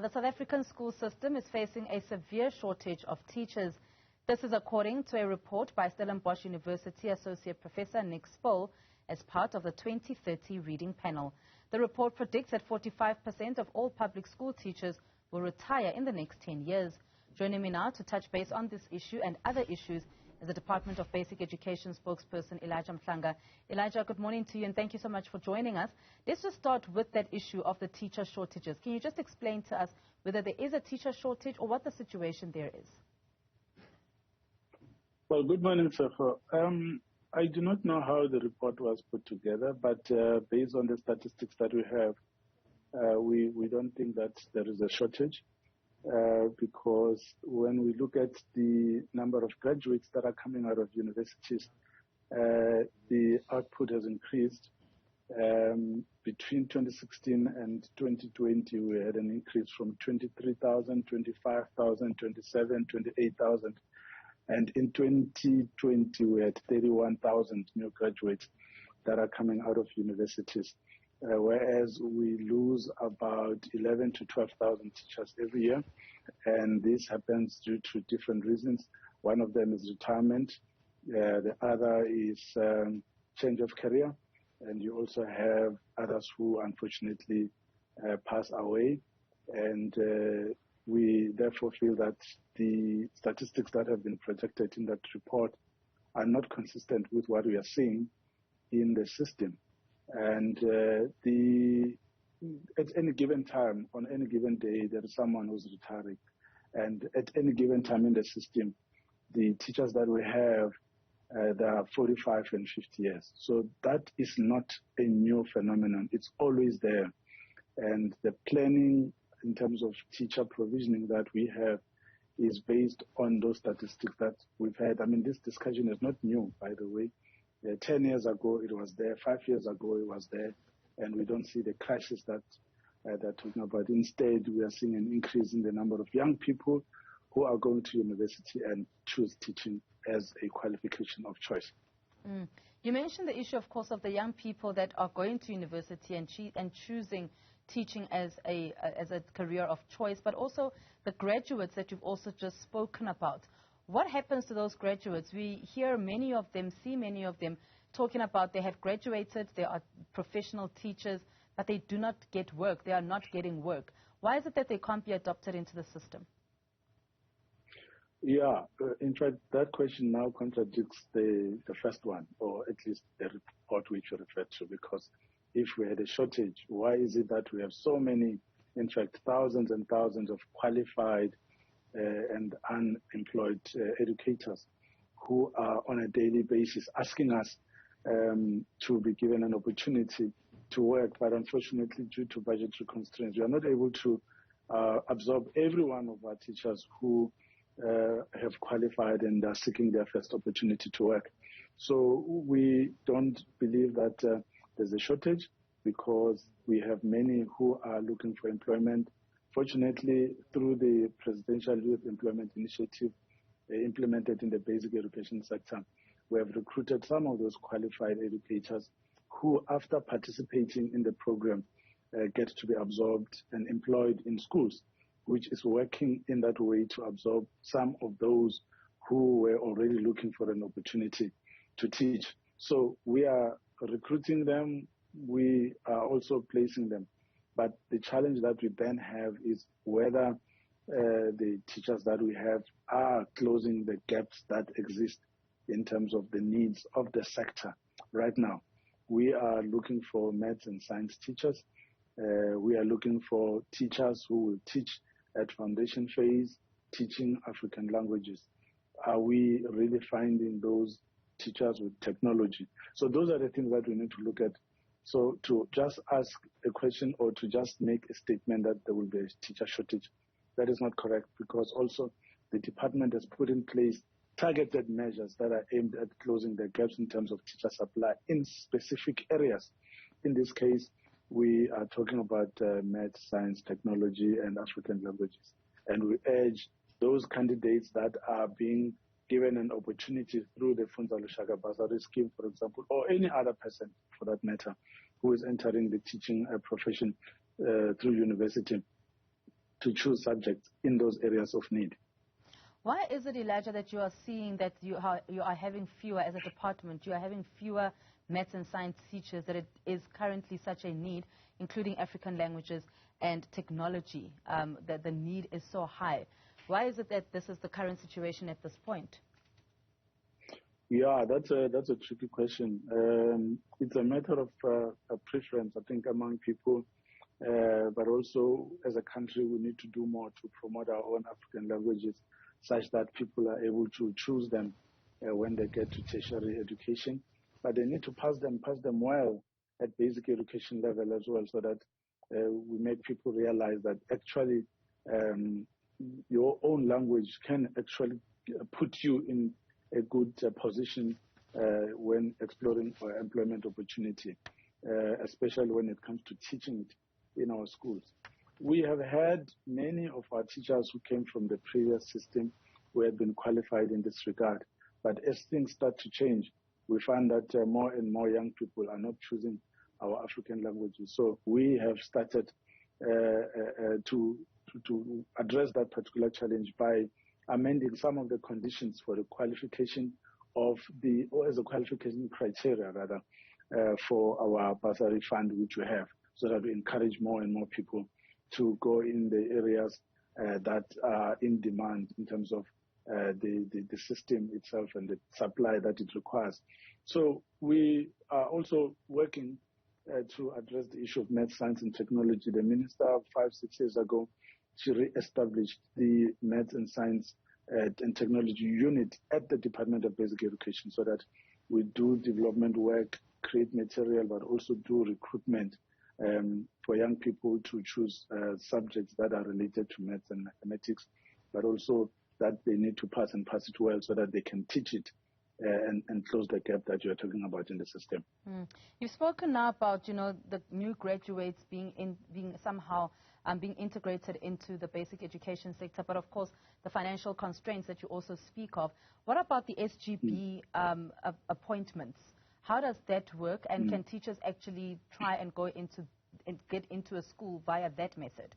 The South African school system is facing a severe shortage of teachers. This is according to a report by Stellenbosch University Associate Professor Nic Spaull as part of the 2030 reading panel. The report predicts that 45% of all public school teachers will retire in the next 10 years. Joining me now to touch base on this issue and other issues is the Department of Basic Education spokesperson Elijah Mhlanga. Elijah, good morning to you and thank you so much for joining us. Let's just start with that issue of the teacher shortages. Can you just explain to us whether there is a teacher shortage or what the situation there is? Well, good morning, Sefo. I do not know how the report was put together, but based on the statistics that we have, we don't think that there is a shortage because when we look at the number of graduates that are coming out of universities, the output has increased. Between 2016 and 2020, we had an increase from 23,000, 25,000, 27, 28,000. And in 2020, we had 31,000 new graduates that are coming out of universities, whereas we lose about 11 to 12,000 teachers every year. And this happens due to different reasons. One of them is retirement. The other is change of career. And you also have others who unfortunately pass away. And we therefore feel that the statistics that have been projected in that report are not consistent with what we are seeing in the system. And at any given time, on any given day, there is someone who's retiring. And at any given time in the system, the teachers that we have, they are 45 and 50 years. So that is not a new phenomenon. It's always there. And the planning in terms of teacher provisioning that we have is based on those statistics that we've had. I mean, this discussion is not new, by the way. 10 years ago, it was there. 5 years ago, it was there. And we don't see the crisis that they're talking about. Instead, we are seeing an increase in the number of young people who are going to university and choose teaching as a qualification of choice. You mentioned the issue, of course, of the young people that are going to university and choosing teaching as a career of choice, but also the graduates that you've also just spoken about. What happens to those graduates? We hear many of them, see many of them talking about they have graduated, they are professional teachers, but they do not get work. They are not getting work. Why is it that they can't be adopted into the system? Yeah, in fact, that question now contradicts the first one, or at least the report which you referred to, because if we had a shortage, why is it that we have so many, in fact, thousands and thousands of qualified and unemployed educators who are on a daily basis asking us to be given an opportunity to work, but unfortunately, due to budgetary constraints, we are not able to absorb every one of our teachers who have qualified and are seeking their first opportunity to work. So we don't believe that there's a shortage because we have many who are looking for employment. Fortunately, through the Presidential Youth Employment Initiative implemented in the basic education sector, we have recruited some of those qualified educators who, after participating in the program, get to be absorbed and employed in schools, which is working in that way to absorb some of those who were already looking for an opportunity to teach. So we are recruiting them, we are also placing them. But the challenge that we then have is whether the teachers that we have are closing the gaps that exist in terms of the needs of the sector. Right now, we are looking for maths and science teachers. We are looking for teachers who will teach at foundation phase, teaching African languages. Are we really finding those teachers with technology? So those are the things that we need to look at. So to just ask a question or to just make a statement that there will be a teacher shortage, that is not correct, because also the department has put in place targeted measures that are aimed at closing the gaps in terms of teacher supply in specific areas. In this case, we are talking about math, science, technology, and African languages. And we urge those candidates that are being given an opportunity through the Funza Lushaka Bursary Scheme, for example, or any other person, for that matter, who is entering the teaching profession through university, to choose subjects in those areas of need. Why is it, Elijah, that you are seeing that you are having fewer, as a department, you are having fewer maths and science teachers, that it is currently such a need, including African languages and technology, that the need is so high? Why is it that this is the current situation at this point? Yeah, that's a tricky question. It's a matter of a preference, I think, among people, but also as a country, we need to do more to promote our own African languages, such that people are able to choose them when they get to tertiary education. But they need to pass them well at basic education level as well, so that we make people realize that actually your own language can actually put you in a good position when exploring for employment opportunity, especially when it comes to teaching it in our schools. We have had many of our teachers who came from the previous system who had been qualified in this regard. But as things start to change, we find that more and more young people are not choosing our African languages. So we have started to address that particular challenge by amending some of the conditions for the qualification of as a qualification criteria, rather, for our bursary fund, which we have, so that we encourage more and more people to go in the areas that are in demand in terms of the system itself and the supply that it requires. So we are also working to address the issue of math, science, and technology. The minister 5-6 years ago, she re-established the math and science and technology unit at the Department of Basic Education, so that we do development work, create material, but also do recruitment for young people to choose subjects that are related to maths and mathematics, but also that they need to pass it well so that they can teach it and close the gap that you're talking about in the system. You've spoken now about, the new graduates being somehow being integrated into the basic education sector, but of course the financial constraints that you also speak of. What about the SGB appointments? How does that work, and can teachers actually try and get into a school via that method?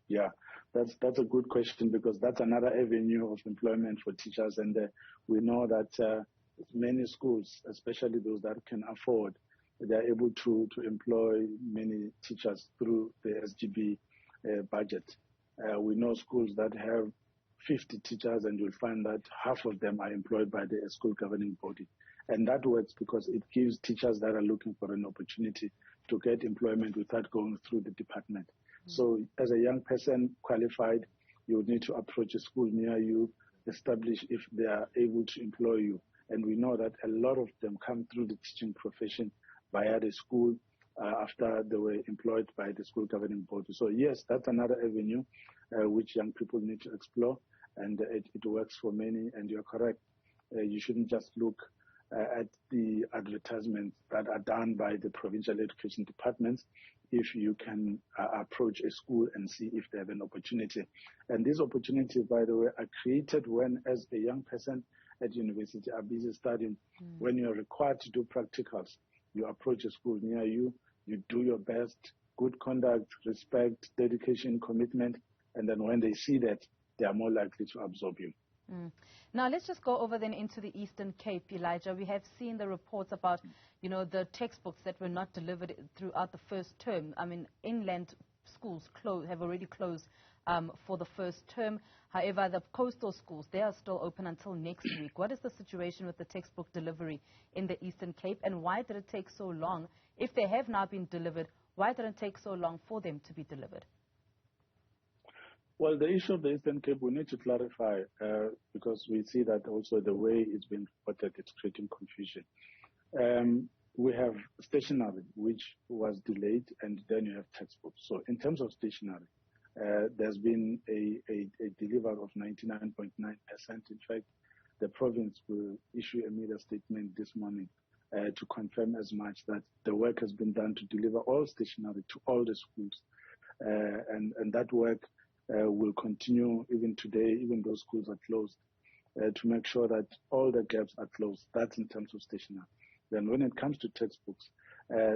Yeah, that's a good question, because that's another avenue of employment for teachers, and we know that many schools, especially those that can afford, they're able to employ many teachers through the SGB budget. We know schools that have 50 teachers, and you'll find that half of them are employed by the school governing body. And that works because it gives teachers that are looking for an opportunity to get employment without going through the department. So as a young person qualified, you would need to approach a school near you, establish if they are able to employ you. And we know that a lot of them come through the teaching profession via the school after they were employed by the school governing body. So yes, that's another avenue which young people need to explore, and it works for many. And you're correct. You shouldn't just look at the advertisements that are done by the provincial education departments. If you can approach a school and see if they have an opportunity. And these opportunities, by the way, are created when, as a young person at university, are busy studying. When you're required to do practicals, you approach a school near you, you do your best, good conduct, respect, dedication, commitment, and then when they see that, they are more likely to absorb you. Now, let's just go over then into the Eastern Cape, Elijah. We have seen the reports about, the textbooks that were not delivered throughout the first term. I mean, inland schools have already closed for the first term. However, the coastal schools, they are still open until next week. What is the situation with the textbook delivery in the Eastern Cape, and why did it take so long? If they have now been delivered, why did it take so long for them to be delivered? Well, the issue of the Eastern Cape, we need to clarify because we see that also the way it's been reported, it's creating confusion. We have stationery, which was delayed, and then you have textbooks. So in terms of stationery, there's been a delivery of 99.9%. In fact, the province will issue a media statement this morning to confirm as much, that the work has been done to deliver all stationery to all the schools. And that work will continue even today, even though schools are closed, to make sure that all the gaps are closed. That's in terms of stationery. Then when it comes to textbooks,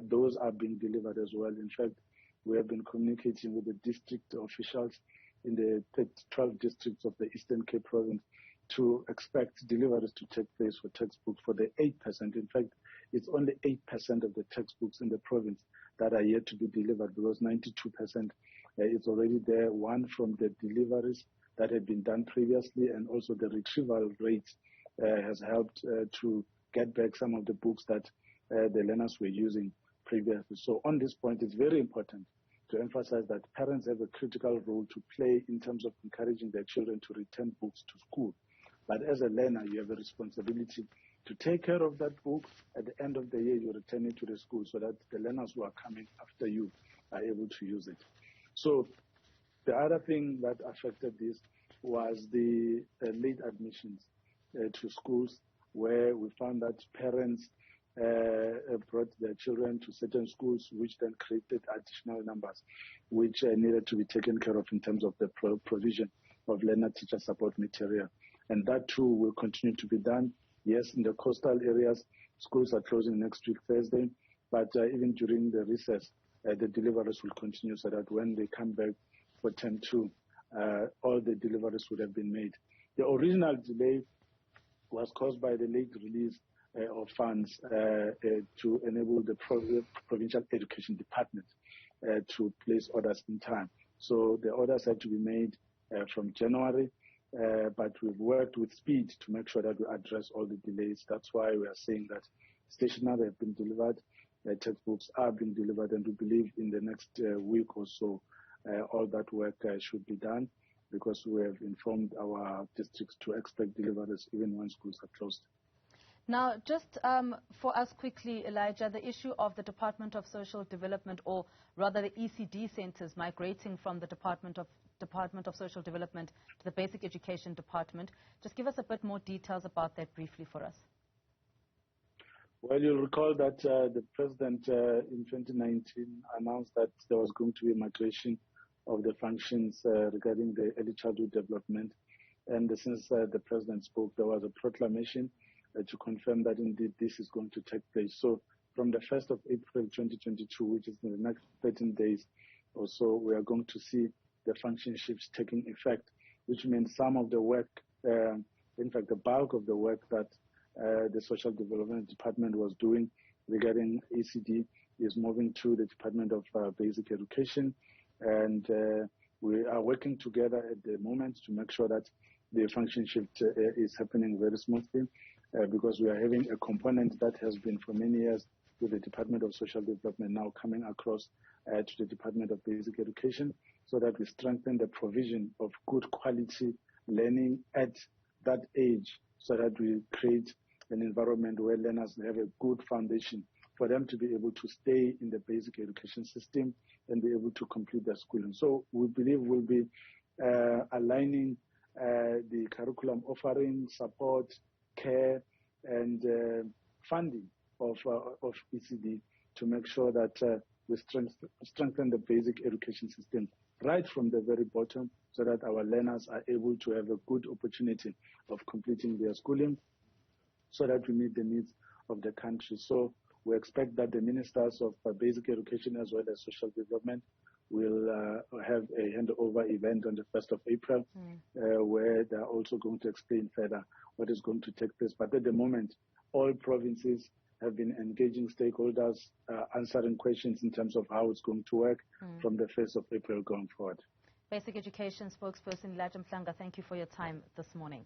those are being delivered as well. In fact, We have been communicating with the district officials in the 12 districts of the Eastern Cape province to expect deliveries to take place for textbooks for the 8%. In fact, it's only 8% of the textbooks in the province that are yet to be delivered, because 92% is already there, one from the deliveries that had been done previously, and also the retrieval rates has helped to get back some of the books that the learners were using previously. So on this point, it's very important to emphasize that parents have a critical role to play in terms of encouraging their children to return books to school. But as a learner, you have a responsibility to take care of that book. At the end of the year, you return it to the school so that the learners who are coming after you are able to use it. So the other thing that affected this was the late admissions to schools, where we found that parents brought their children to certain schools, which then created additional numbers, which needed to be taken care of in terms of the provision of learner-teacher support material. And that too will continue to be done. Yes, in the coastal areas, schools are closing next week, Thursday, but even during the recess, the deliveries will continue so that when they come back for term 2, all the deliveries would have been made. The original delay was caused by the late release of funds to enable the Provincial Education Department to place orders in time. So the orders had to be made from January, but we've worked with speed to make sure that we address all the delays. That's why we are saying that stationery have been delivered, textbooks are being delivered, and we believe in the next week or so, all that work should be done, because we have informed our districts to expect deliveries even when schools are closed. Now, just for us quickly, Elijah, the issue of the Department of Social Development, or rather the ECD centres migrating from the Department of Social Development to the Basic Education Department. Just give us a bit more details about that briefly for us. Well, you'll recall that the President in 2019 announced that there was going to be a migration of the functions regarding the early childhood development. And since the President spoke, there was a proclamation to confirm that indeed this is going to take place. So from the 1st of April 2022, which is in the next 13 days or so, we are going to see the function shifts taking effect, which means some of the work, in fact, the bulk of the work that the Social Development Department was doing regarding ECD is moving to the Department of Basic Education. And we are working together at the moment to make sure that the function shift is happening very smoothly, because we are having a component that has been for many years with the Department of Social Development now coming across to the Department of Basic Education, so that we strengthen the provision of good quality learning at that age, so that we create an environment where learners have a good foundation for them to be able to stay in the basic education system and be able to complete their schooling. So we believe we'll be aligning the curriculum offering, support, care, and funding of ECD to make sure that we strengthen the basic education system right from the very bottom, so that our learners are able to have a good opportunity of completing their schooling, so that we meet the needs of the country. So we expect that the ministers of basic education as well as social development will have a handover event on the 1st of April, where they're also going to explain further what is going to take place. But at the moment, all provinces have been engaging stakeholders, answering questions in terms of how it's going to work from the 1st of April going forward. Basic Education spokesperson Elijah Mhlanga, thank you for your time this morning.